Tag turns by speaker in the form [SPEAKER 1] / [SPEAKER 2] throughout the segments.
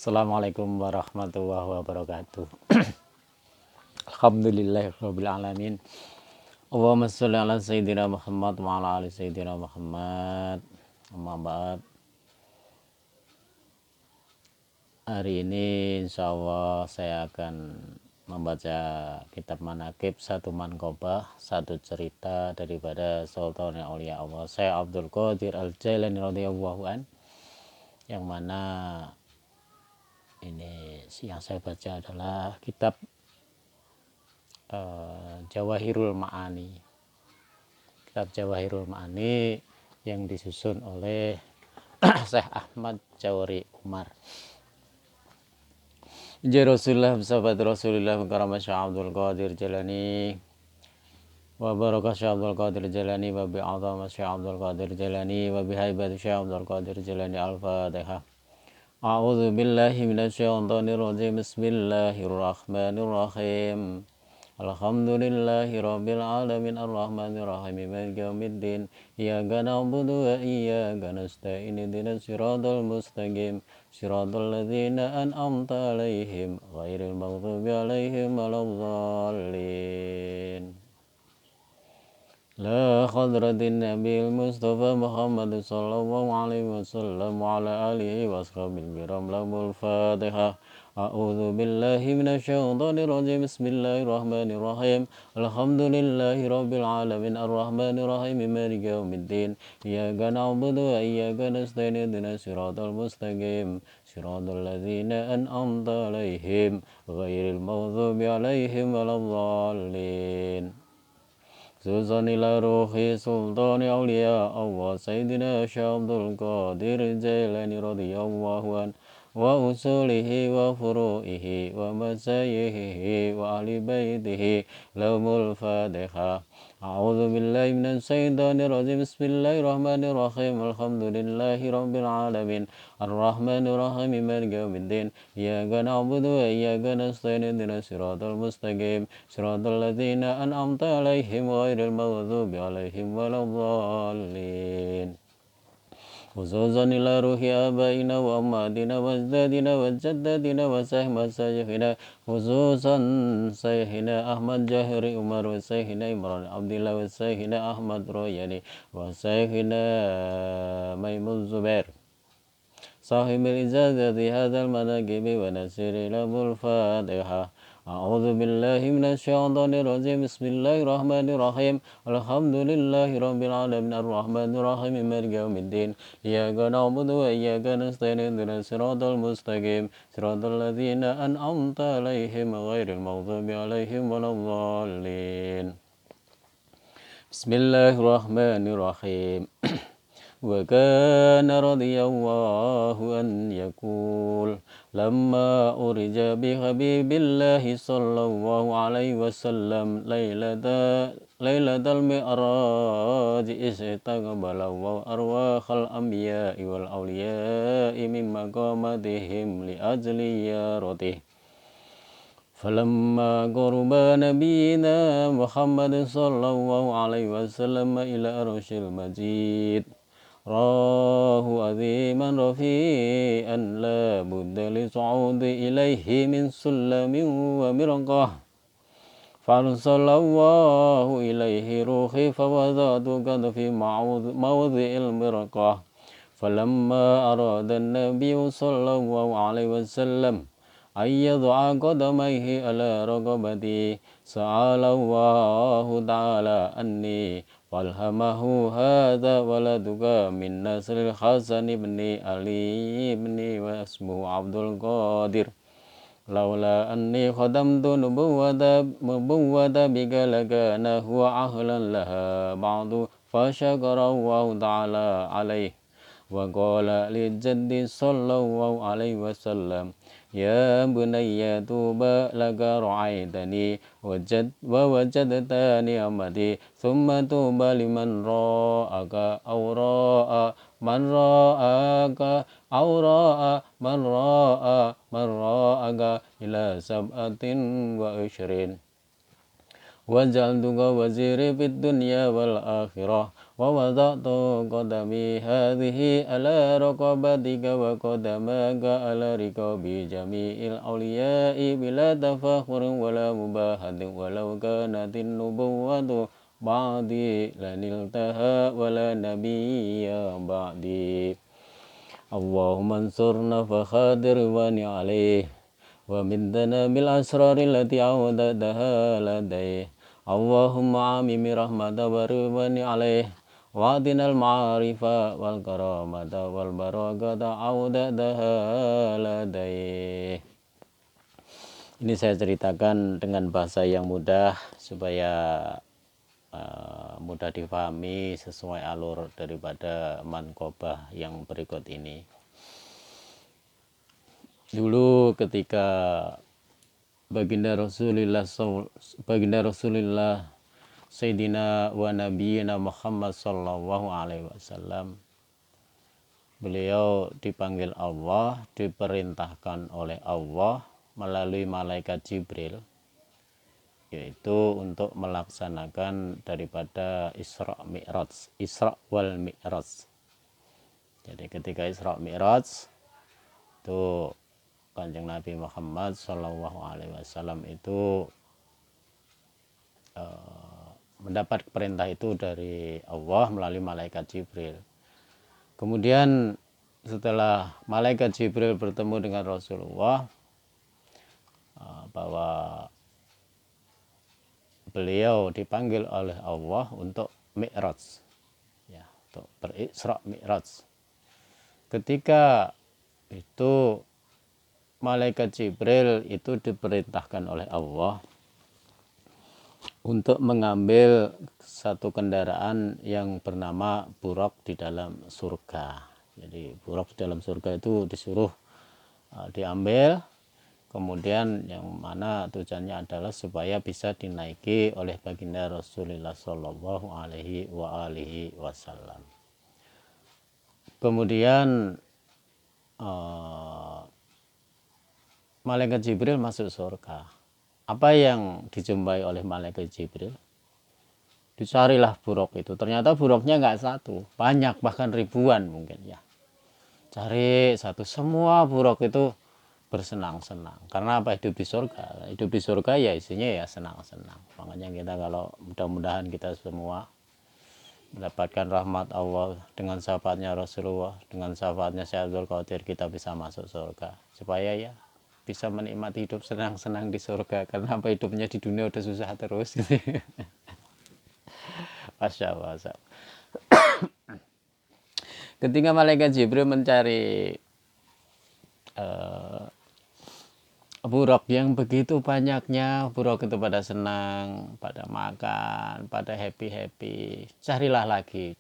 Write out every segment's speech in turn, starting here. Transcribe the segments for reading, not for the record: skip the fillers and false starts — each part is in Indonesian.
[SPEAKER 1] Assalamualaikum warahmatullahi wabarakatuh. Alhamdulillahirabbil alamin. Allahumma sholli ala sayyidina Muhammad wa ala ali sayyidina Muhammad. Amma ba'd. Hari ini insyaallah saya akan membaca kitab manaqib, satu manqobah, satu cerita daripada Sultan Aulia Allah Syekh Abdul Qadir Al-Jailani radhiyallahu an, yang mana ini yang saya baca adalah kitab Jawahirul Ma'ani. Kitab Jawahirul Ma'ani yang disusun oleh Syekh Ahmad Jawari Umar. Rasulullah sahabat Rasulullah karamah Syekh Abdul Qadir Jailani wa barakah Syekh Abdul Qadir Jailani wa bi azamah Syekh Abdul Qadir Jailani wa bi haibati Syekh Abdul Qadir Jailani. Al-Fatihah. A'udzu billahi minasyaitonir rajim. Bismillahirrahmanirrahim. Alhamdulillahi rabbil alamin arrahmanir rahim maliki yaumiddin iyyaka na'budu wa iyyaka nasta'in ihdinas siratal mustaqim siratal ladzina an'amta 'alaihim ghairil maghdubi 'alaihim waladdallin. La hadratin nabiyil mustafa Muhammad sallallahu alaihi wasallam wa ala alihi wa ashabihi kiram. Lahul Fatihah. A'udzu billahi minasyaitonir rajim. Bismillahirrahmanirrahim. Alhamdulillahi rabbil alamin arrahmanir rahim maliki yaumiddin iyyaka na'budu wa iyyaka nasta'in ihdinas siratal mustaqim siratal ladzina an'amta 'alaihim ghairil maghdubi 'alaihim waladdallin. Khususan ila ruhi sultani awliya Allah Sayyidina Syekh Abdul Qadir Jailani radhiyallahu an wa usulihi wa furu'ihi wa masayyihi wa ahli baitihi. Lahumul Fatihah. A'udzu billahi minasy syaithanir rajim. Bismillahirrahmanirrahim. Alhamdulillahi rabbil alamin arrahmanir rahim maliki yaumiddin iyyaka na'budu wa iyyaka nasta'in ihdinas siratal mustaqim siratal ladzina an'amta 'alaihim ghairil maghdubi 'alaihim waladdallin. Khususan ila ruhi abaina wa ammatina wa ajdadina wa jaddatina wa sayyidina khususan Sayyidina Ahmad Jahiri Umar wa Sayyidina Imran Abdillah wa Sayyidina Ahmad Royani wa Sayyidina Maimun Zubair sahibil ijazati hadzal manaqibi wa nasiri. Lahul Fatihah. A'udzu billahi minasyaitonir rajim. Bismillahirrahmanirrahim. Alhamdulillahi rabbil alamin arrahmanir rahim maliki yaumiddin iyyaka na'budu wa iyyaka nasta'in ihdinas siratal mustaqim siratal ladzina an'amta 'alaihim ghairil maghdubi 'alaihim waladdallin. Bismillahirrahmanirrahim. Wa kana radhiyallahu an yaqul lamma urija bi habibillahi sallallahu alaihi wasallam lailatal mi'raj istaqbala wa arwahal anbiya'i wal awliya'i min maqamatihim li ajli yaratih. Falamma qurba nabiyina Muhammad sallallahu alaihi wasallam ila arsyil majid rahu aziman rafi'an la budda li su'udi ilaihi min sulamin wa mirqah farsalallahu ilaihi ruhi fawadatu kad fi mawdhi'il mirqah. Falamma arada an-nabiyyu sallallahu alaihi wasallam ayyad'a qadamayhi ala raqabati sa'alallahu ta'ala anni walhamahu hadha waladuka min nasril Hasan ibn Ali ibn wa ismuhu Abdul Qadir laula anni khadamtu nubuwwata bika lakana huwa ahlan laha ba'du fashakara Allah ta'ala alaih wa qala li jaddi sallallahu alaihi wasallam ya bunayya tuba laka ra'aitani wa wajadtani amati thumma tuba liman ra'aka aw ra'a man ra'aka aw ra'a man ra'aka ila sab'atin wa ishrin وجعلتك وزيري في الدنيا والآخرة ووضعت قدمي هذه على رقبتك وقدمك على رقاب جميع الأولياء بلا تفاخر ولا مباهة ولو كانت النبوة بعدي لنلتها ولا نبي بعدي اللهم انصرنا فخاطر واني عليه ومدنا بالأسرار التي عودتها لديه اللهم عامم رحمة ورضواني عليه وأعطنا المعارف والكرامة والبركة عودتها لديه. Ini saya ceritakan dengan bahasa yang mudah supaya mudah difahami sesuai alur daripada manqobah yang berikut ini. Dulu ketika baginda Rasulullah Sayyidina wa Nabiyina Muhammad sallallahu alaihi wasallam, beliau dipanggil Allah, diperintahkan oleh Allah melalui malaikat Jibril, yaitu untuk melaksanakan daripada Isra wal Mi'raj. Jadi ketika Isra Mi'raj itu Kanjeng Nabi Muhammad Shallallahu Alaihi Wasallam itu mendapat perintah itu dari Allah melalui malaikat Jibril. Kemudian setelah malaikat Jibril bertemu dengan Rasulullah, bahwa beliau dipanggil oleh Allah untuk Mi'raj, ya, untuk berisra Mi'raj. Ketika itu malaikat Jibril itu diperintahkan oleh Allah untuk mengambil satu kendaraan yang bernama buraq di dalam surga. Jadi buraq di dalam surga itu disuruh diambil, kemudian yang mana tujuannya adalah supaya bisa dinaiki oleh baginda Rasulullah Shallallahu Alaihi Wasallam. Kemudian malaikat Jibril masuk surga. Apa yang dijumpai oleh malaikat Jibril? Dicarilah buraq itu. Ternyata buraqnya nggak satu, banyak, bahkan ribuan mungkin ya. Cari satu, semua buraq itu bersenang-senang. Karena apa? Hidup di surga. Hidup di surga ya isinya ya senang-senang. Makanya kita kalau mudah-mudahan kita semua mendapatkan rahmat Allah dengan syafaatnya Rasulullah, dengan syafaatnya Syekh Abdul Qadir, kita bisa masuk surga. Supaya ya bisa menikmati hidup senang-senang di surga, karena apa, hidupnya di dunia udah susah terus gitu. Masya Allah. Ketika malaikat Jibril mencari buraq yang begitu banyaknya, buraq itu pada senang, pada makan, pada happy, carilah lagi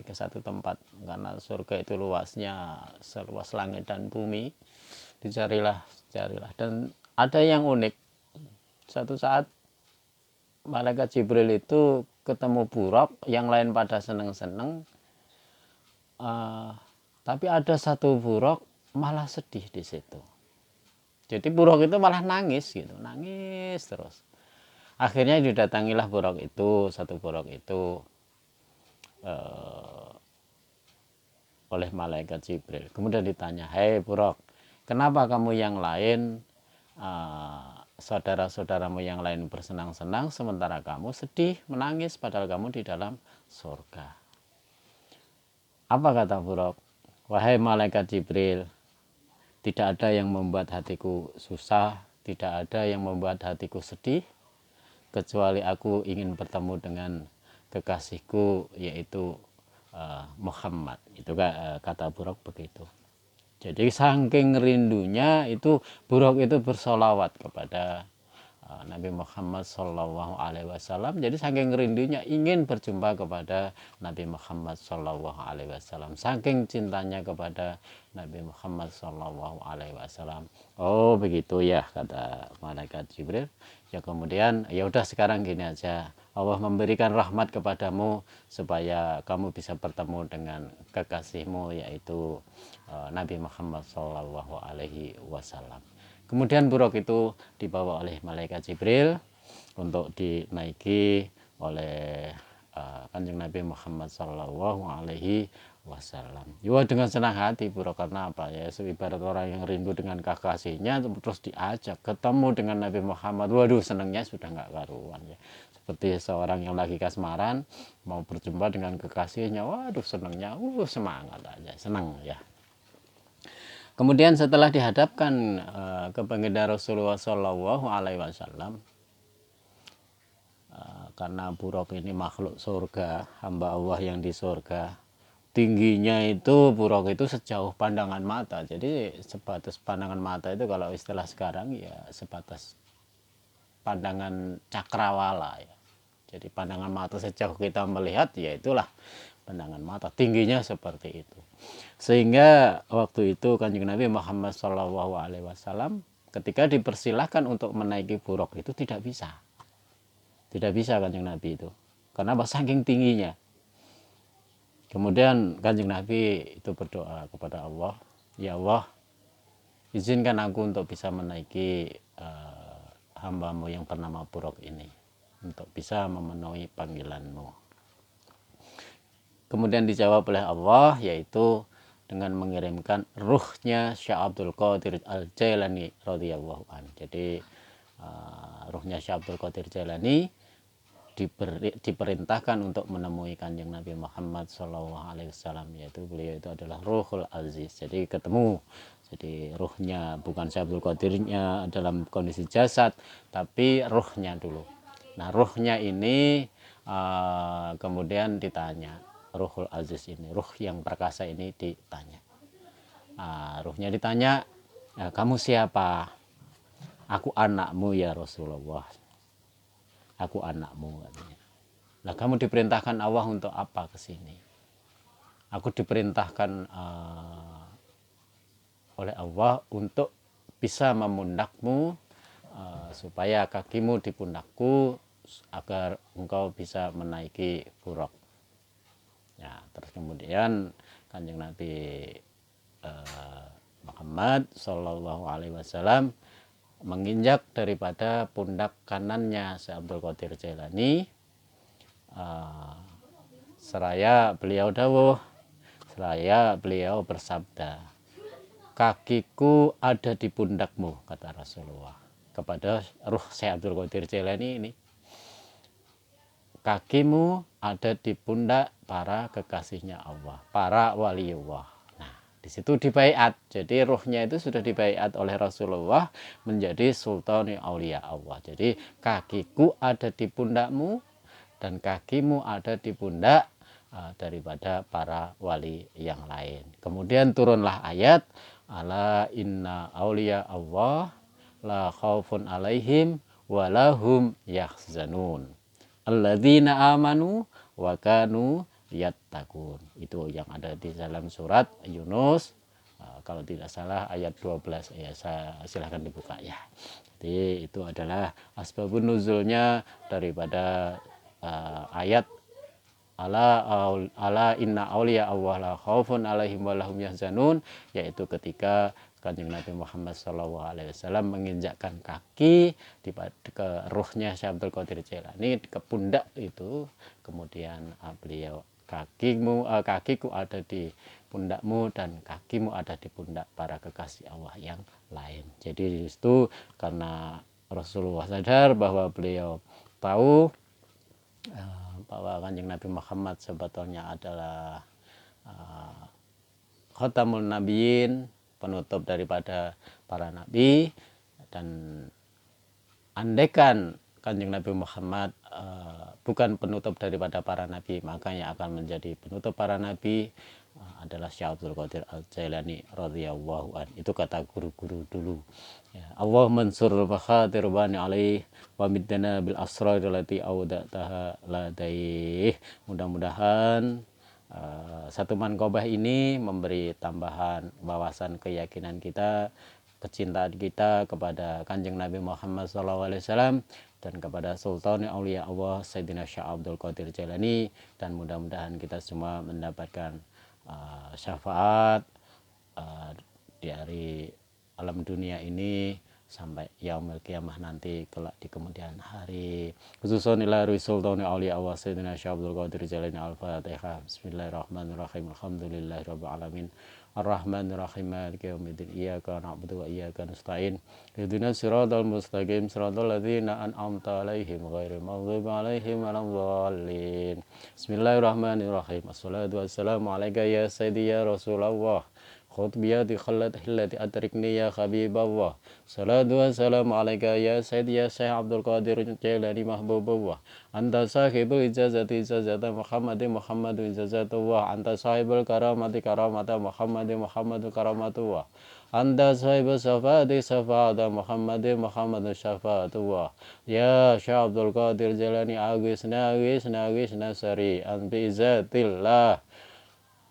[SPEAKER 1] ke satu tempat, karena surga itu luasnya seluas langit dan bumi. Dicarilah, dan ada yang unik. Satu saat malaikat Jibril itu ketemu buraq, yang lain pada seneng-seneng, tapi ada satu buraq malah sedih di situ. Jadi buraq itu malah nangis gitu, nangis terus. Akhirnya didatangilah buraq itu, satu buraq itu oleh malaikat Jibril. Kemudian ditanya, "Hei buraq, kenapa kamu yang lain, saudara-saudaramu yang lain bersenang-senang, sementara kamu sedih, menangis, padahal kamu di dalam surga?" Apa kata buraq? "Wahai malaikat Jibril, tidak ada yang membuat hatiku susah, tidak ada yang membuat hatiku sedih, kecuali aku ingin bertemu dengan kekasihku, yaitu Muhammad." Itu kata buraq begitu. Jadi saking rindunya itu buraq itu bersolawat kepada Nabi Muhammad Sallallahu Alaihi Wasallam. Jadi saking rindunya ingin berjumpa kepada Nabi Muhammad Sallallahu Alaihi Wasallam, saking cintanya kepada Nabi Muhammad Sallallahu Alaihi Wasallam. Oh begitu ya, kata malaikat Jibril. Ya kemudian ya udah, sekarang gini aja, Allah memberikan rahmat kepadamu supaya kamu bisa bertemu dengan kekasihmu, yaitu Nabi Muhammad Sallallahu Alaihi Wasallam. Kemudian buraq itu dibawa oleh malaikat Jibril untuk dinaiki oleh Kanjeng Nabi Muhammad Sallallahu Alaihi Wasallam. Ya dengan senang hati bro, karena apa ya, ibarat orang yang rindu dengan kekasihnya terus diajak ketemu dengan Nabi Muhammad, waduh senangnya sudah nggak karuan ya. Seperti seorang yang lagi kasmaran mau berjumpa dengan kekasihnya, waduh senangnya, semangat aja, senang ya. Kemudian setelah dihadapkan ke baginda Rasulullah Sallallahu Alaihi Wasallam, karena Buraq ini makhluk surga, hamba Allah yang di surga, tingginya itu Buraq itu sejauh pandangan mata. Jadi sebatas pandangan mata itu kalau istilah sekarang ya sebatas pandangan cakrawala ya. Jadi pandangan mata sejauh kita melihat ya itulah pandangan mata, tingginya seperti itu. Sehingga waktu itu Kanjeng Nabi Muhammad SAW ketika dipersilahkan untuk menaiki Buraq itu tidak bisa. Tidak bisa Kanjeng Nabi itu. Karena saking tingginya. Kemudian Kanjeng Nabi itu berdoa kepada Allah, ya Allah, izinkan aku untuk bisa menaiki hambamu yang bernama Buraq ini, untuk bisa memenuhi panggilanmu. Kemudian dijawab oleh Allah, yaitu dengan mengirimkan ruhnya Syekh Abdul Qadir Al-Jailani radhiyallahu anhu. Jadi ruhnya Syekh Abdul Qadir Jailani diperintahkan untuk menemui Kanjeng Nabi Muhammad SAW, yaitu beliau itu adalah Ruhul Aziz. Jadi ketemu, jadi ruhnya bukan Syekh Abdul Qadirnya dalam kondisi jasad, tapi ruhnya dulu. Nah ruhnya ini kemudian ditanya, Ruhul Aziz ini, ruh yang perkasa ini ditanya, ruhnya ditanya, kamu siapa? Aku anakmu ya Rasulullah, aku anakmu katanya. Lah kamu diperintahkan Allah untuk apa ke sini? Aku diperintahkan oleh Allah untuk bisa memundakmu, supaya kakimu di pundakku agar engkau bisa menaiki Buraq. Ya, terus kemudian Kanjeng Nabi Muhammad Sallallahu Alaihi Wasallam menginjak daripada pundak kanannya Syekh Abdul Qadir Jailani, seraya beliau dawuh, seraya beliau bersabda, kakiku ada di pundakmu, kata Rasulullah kepada ruh Syekh Abdul Qadir Jailani ini. Kakimu ada di pundak para kekasihnya Allah, para waliullah. Nah, di situ dibaiat. Jadi ruhnya itu sudah dibaiat oleh Rasulullah menjadi sultan aulia Allah. Jadi kakiku ada di pundakmu dan kakimu ada di pundak daripada para wali yang lain. Kemudian turunlah ayat, ala inna aulia Allah la khaufun alaihim walahum yahzanun alladzina amanu wa kanu yattaqun. Itu yang ada di dalam surat Yunus, kalau tidak salah ayat 12 ya, silahkan dibuka ya. Jadi itu adalah asbabun nuzulnya daripada ayat ala inna auliya Allah la khaufun alaihim wa lahum yahzanun, yaitu ketika Kanjeng Nabi Muhammad SAW menginjakkan kaki ke ruhnya Syekh Abdul Qadir Jailani ke pundak itu, kemudian beliau, kakiku ada di pundakmu dan kakimu ada di pundak para kekasih Allah yang lain. Jadi itu karena Rasulullah sadar bahwa beliau tahu bahwa Kanjeng Nabi Muhammad sebetulnya adalah Khatamul Nabiyyin, penutup daripada para nabi, dan andaikan Kanjeng Nabi Muhammad bukan penutup daripada para nabi, maka yang akan menjadi penutup para nabi adalah Syekh Abdul Qadir Al-Jailani radhiyallahu an. Itu kata guru-guru dulu ya. Allah mansur fakhatir bani alaih wa middana bil asrar allati audataha ladaih. Mudah-mudahan satu manqobah ini memberi tambahan wawasan keyakinan kita, kecintaan kita kepada Kanjeng Nabi Muhammad SAW dan kepada Sultan Aulia Allah Sayyidina Syekh Abdul Qadir Jailani, dan mudah-mudahan kita semua mendapatkan syafaat dari alam dunia ini sampai yaumil qiyamah nanti kelak di kemudian hari. Khususan ila Sultan Aulia wa Sayyidina Syekh Abdul Qadir Jailani. Al-Fatihah. Bismillahirrahmanirrahim. Alhamdulillahirabbil alamin. Ar-Rahmanir-Rahim. Maliki yaumiddin. Iyyaka na'budu wa iyyaka nasta'in. Ihdinas siratal mustaqim. Siratal ladzina an'amta 'alaihim ghairil maghdubi 'alaihim waladdallin. Bismillahirrahmanirrahim. Assalatu wassalamu alayka ya sayyidi ya Rasulullah. Khutbiyati khallat hillati atrikni ya Habiballah. Salatu wassalamu alaika ya Sayyid ya Syekh Abdul Qadir Jailani mahbubullah. Anta sahibul ijazati ijazata Muhammadu ijazatullah. Anta sahibul karamati karamata Muhammadu karamatullah. Anta sahibul syafaati syafaata Muhammadu syafaatullah. Ya Syekh Abdul Qadir Jailani agisna sari'an bi izatillah.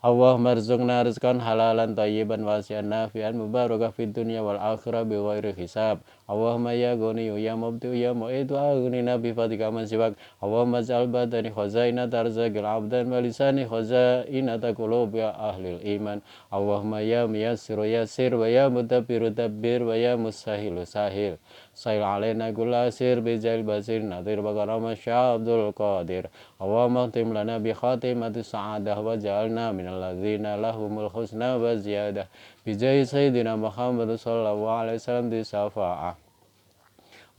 [SPEAKER 1] Allahumma rzuqna rizqan halalan tayyiban wasi'an nafi'an mubarakah fid dunya wal akhirah bi ghairi hisab. Allahumma ya ghani ya mubdi ya mu'idu aghnina bi fadlika man siwak. Allahumma ij'al badani khazaina tarzaqil abdan wa lisani khazaina qulubi ahlil iman. Allahumma ya muyassiru yassir wa ya mudabbiru dabbir wa ya musahilu sahil. Sahil alaina kulla asir bi jail basir nadir bakarama Syekh Abdul Qadir. Allahumma khtim lana bi khatimati sa'adah wa ja'alna minal ladzina lahumul husna wa ziyadah bi jahi sayyidina Muhammad sallallahu alaihi wasallam di syafa'ah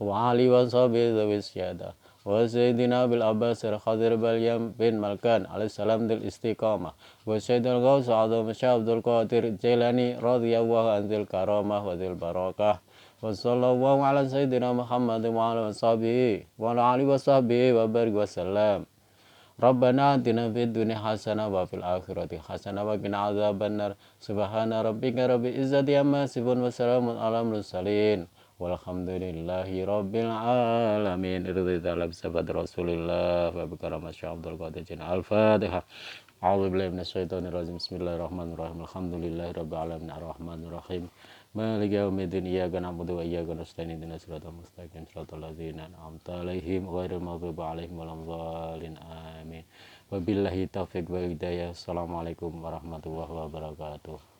[SPEAKER 1] wa ali wa sahbihi dhawi syadah wa sayyidina bil abbasir khadir balyam bin malkan alaihi salam dil istiqamah wa sayyidina Ghaus A'zam Syekh Abdul Qadir Jailani radhiyallahu anzil karamah wa dzil barakah wa sallallahu ala sayyidina Muhammad wa ala sahbihi wa ala alihi wa sahbihi wa barik wa sallam. Rabbana atina fid dunya hasanah wa fil akhirati hasanah wa qina adzabannar. Subhana rabbika rabbil izzati amma yasifun wa salamun alal mursalin walhamdulillahi rabbil alamin. Irdi dalam sahabat Rasulullah wa bikaramah Syekh Abdul Qadir Jailani. Al-Fatihah. A'udzu billahi minasyaitonir rajim. Bismillahirrahmanirrahim. Alhamdulillahi rabbil alamin. Arrahmanir rahim. Maliki yaumiddin. Iyyaka na'budu wa iyyaka nasta'in. Ihdinas siratal mustaqim. Siratal ladzina an'amta 'alaihim ghairil maghdubi 'alaihim waladdallin. Amin. Wabillahi taufiq wal hidayah. Assalamualaikum warahmatullahi wabarakatuh.